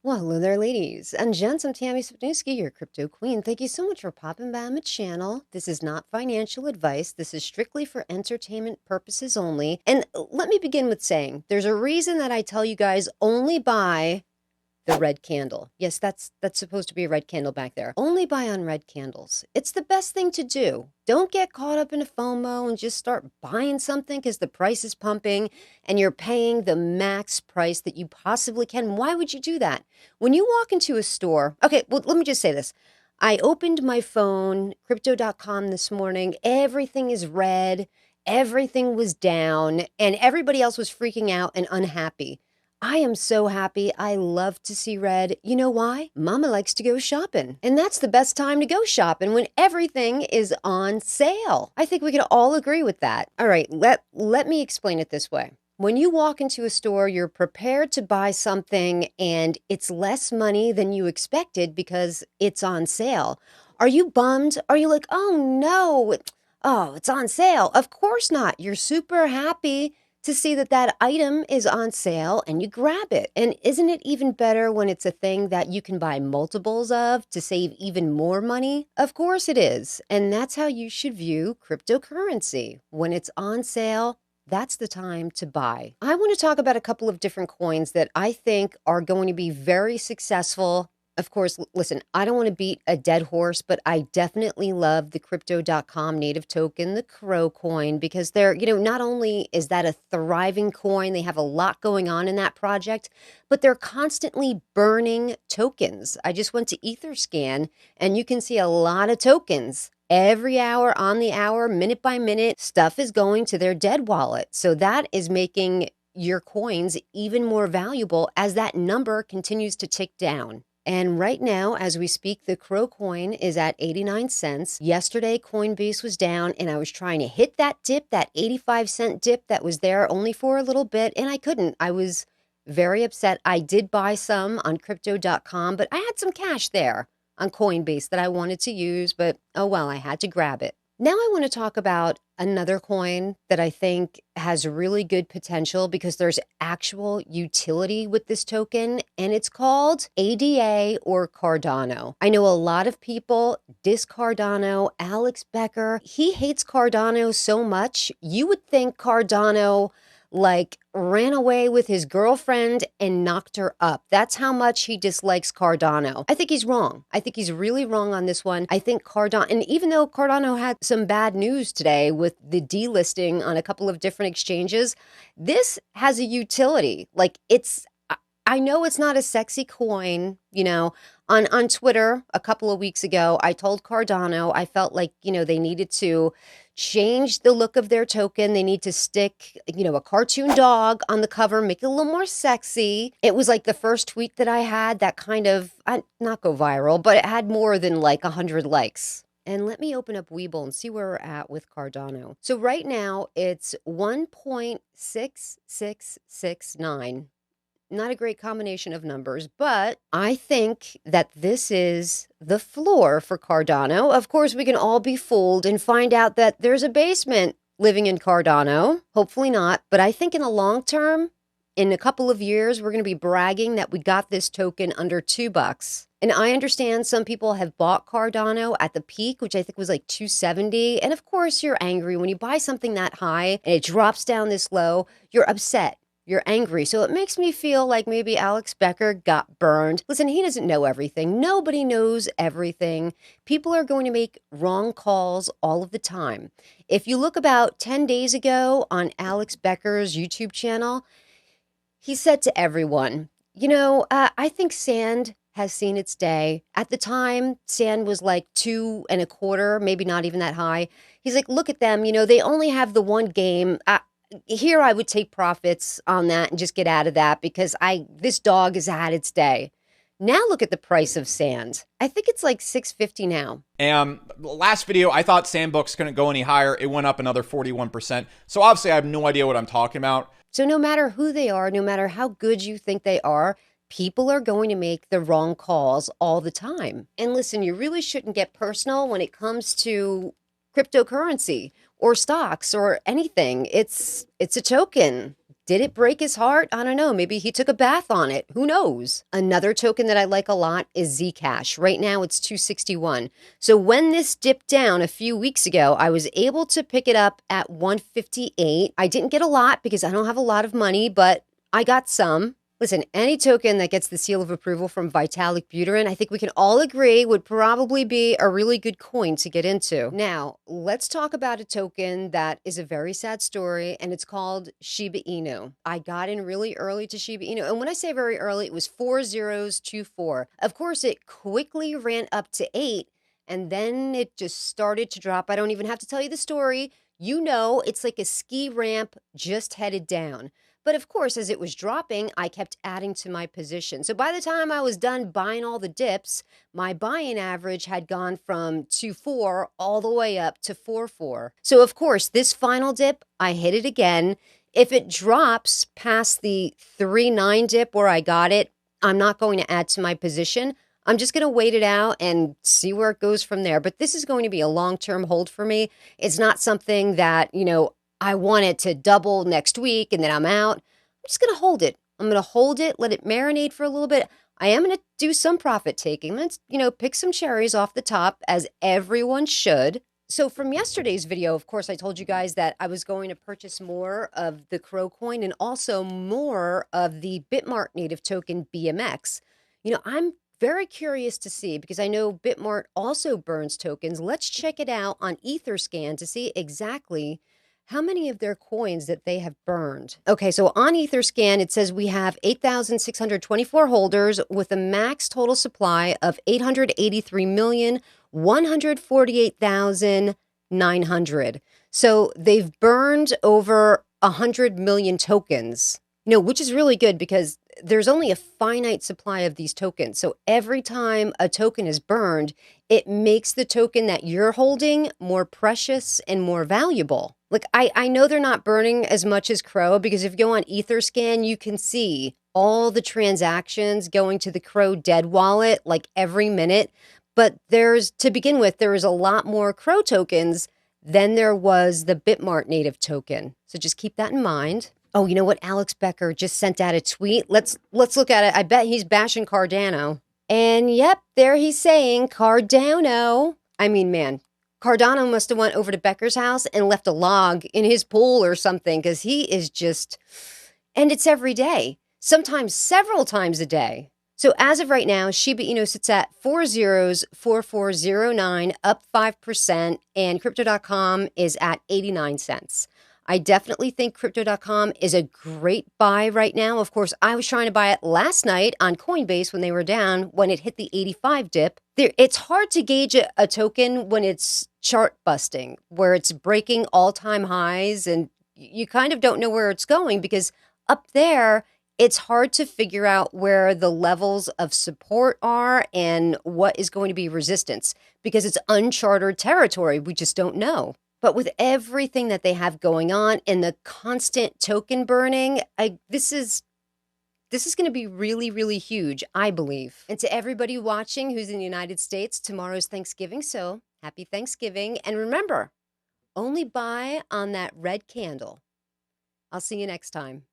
Well, hello there, ladies and gents. I'm Tammy Swipnewski, your crypto queen. Thank you so much for popping by my channel. This is not financial advice. This is strictly for entertainment purposes only. And let me begin with saying there's a reason that I tell you guys only buy the red candle. Yes, that's supposed to be a red candle back there. Only buy on red candles. It's the best thing to do. Don't get caught up in a FOMO and just start buying something because the price is pumping and you're paying the max price that you possibly can. Why would you do that? When you walk into a store, okay, well, let me just say this. I opened my phone, crypto.com this morning. Everything is red. Everything was down and everybody else was freaking out and unhappy. I am so happy. I love to see red. You know why? Mama likes to go shopping. And that's the best time to go shopping, when everything is on sale. I think we can all agree with that. All right, let me explain it this way. When you walk into a store, you're prepared to buy something and it's less money than you expected because it's on sale. Are you bummed? Are you like, oh no, oh, it's on sale? Of course not. You're super happy to see that that item is on sale and you grab it. And isn't it even better when it's a thing that you can buy multiples of to save even more money? Of course it is. And that's how you should view cryptocurrency. When it's on sale, that's the time to buy. I want to talk about a couple of different coins that I think are going to be very successful. Of course, listen, I don't want to beat a dead horse, but I definitely love the crypto.com native token, the Crow coin, because they're, not only is that a thriving coin, they have a lot going on in that project, but they're constantly burning tokens. I just went to Etherscan and you can see a lot of tokens. Every hour, on the hour, minute by minute, stuff is going to their dead wallet. So that is making your coins even more valuable as that number continues to tick down. And right now, as we speak, the Crow coin is at 89 cents. Yesterday, Coinbase was down, and I was trying to hit that dip, that 85-cent dip that was there only for a little bit, and I couldn't. I was very upset. I did buy some on crypto.com, but I had some cash there on Coinbase that I wanted to use, but oh well, I had to grab it. Now I want to talk about another coin that I think has really good potential because there's actual utility with this token, and it's called ADA or Cardano. I know a lot of people diss Cardano. Alex Becker, he hates Cardano so much. You would think Cardano ran away with his girlfriend and knocked her up. That's how much he dislikes Cardano. I think he's wrong. I think he's really wrong on this one. I think Cardano, and even though Cardano had some bad news today with the delisting on a couple of different exchanges, this has a utility. I know it's not a sexy coin, on Twitter a couple of weeks ago, I told Cardano I felt like, they needed to change the look of their token. They need to stick, a cartoon dog on the cover, make it a little more sexy. It was like the first tweet that I had that kind of, not go viral, but it had more than 100 likes. And let me open up Webull and see where we're at with Cardano. So right now it's 1.6669. Not a great combination of numbers, but I think that this is the floor for Cardano. Of course, we can all be fooled and find out that there's a basement living in Cardano. Hopefully not, but I think in the long term, in a couple of years, we're going to be bragging that we got this token under $2. And I understand some people have bought Cardano at the peak, which I think was like 270. And of course, you're angry when you buy something that high and it drops down this low. You're upset. You're angry. So it makes me feel like maybe Alex Becker got burned. Listen, he doesn't know everything. Nobody knows everything. People are going to make wrong calls all of the time. If you look about 10 days ago on Alex Becker's YouTube channel, he said to everyone, I think sand has seen its day. At the time, sand was like 2.25, maybe not even that high. He's like, look at them. They only have the one game. Here I would take profits on that and just get out of that because this dog has had its day. Now look at the price of sand. I think it's like $6.50 now. Last video, I thought Sandbox couldn't go any higher. It went up another 41%. So obviously I have no idea what I'm talking about. So no matter who they are, no matter how good you think they are, people are going to make the wrong calls all the time. And listen, you really shouldn't get personal when it comes to cryptocurrency or stocks or anything. It's a token. Did it break his heart? I don't know. Maybe he took a bath on it. Who knows? Another token that I like a lot is Zcash. Right now it's 261. So when this dipped down a few weeks ago, I was able to pick it up at 158. I didn't get a lot because I don't have a lot of money, but I got some. Listen, any token that gets the seal of approval from Vitalik Buterin, I think we can all agree would probably be a really good coin to get into. Now, let's talk about a token that is a very sad story, and it's called Shiba Inu. I got in really early to Shiba Inu, and when I say very early, it was 4024. Of course, it quickly ran up to 8, and then it just started to drop. I don't even have to tell you the story. You know, it's like a ski ramp just headed down. But of course, as it was dropping, I kept adding to my position. So by the time I was done buying all the dips, my buy-in average had gone from 2.4 all the way up to 4.4. So of course, this final dip, I hit it again. If it drops past the 3.9 dip where I got it, I'm not going to add to my position. I'm just going to wait it out and see where it goes from there. But this is going to be a long-term hold for me. It's not something that, I want it to double next week and then I'm out. I'm just going to hold it. I'm going to hold it, let it marinate for a little bit. I am going to do some profit taking. Let's, pick some cherries off the top as everyone should. So from yesterday's video, of course, I told you guys that I was going to purchase more of the Crow coin and also more of the Bitmart native token BMX. I'm very curious to see because I know Bitmart also burns tokens. Let's check it out on Etherscan to see exactly how many of their coins that they have burned. Okay, so on Etherscan, it says we have 8,624 holders with a max total supply of 883,148,900. So they've burned over 100 million tokens, which is really good because there's only a finite supply of these tokens. So every time a token is burned, it makes the token that you're holding more precious and more valuable. Like, I know they're not burning as much as Crow because if you go on Etherscan, you can see all the transactions going to the Crow dead wallet like every minute. But to begin with, there is a lot more Crow tokens than there was the Bitmart native token. So just keep that in mind. Oh, you know what? Alex Becker just sent out a tweet. Let's look at it. I bet he's bashing Cardano. And yep, there he's saying Cardano. I mean, man, Cardano must have went over to Becker's house and left a log in his pool or something because he is just, and it's every day, sometimes several times a day. So as of right now, Shiba Inu sits at 404409, up 5%, and Crypto.com is at 89 cents. I definitely think Crypto.com is a great buy right now. Of course, I was trying to buy it last night on Coinbase when they were down, when it hit the 85 dip. It's hard to gauge a token when it's chart busting, where it's breaking all-time highs, and you kind of don't know where it's going because up there, it's hard to figure out where the levels of support are and what is going to be resistance because it's uncharted territory. We just don't know. But with everything that they have going on and the constant token burning, this is going to be really, really huge, I believe. And to everybody watching who's in the United States, tomorrow's Thanksgiving, so happy Thanksgiving. And remember, only buy on that red candle. I'll see you next time.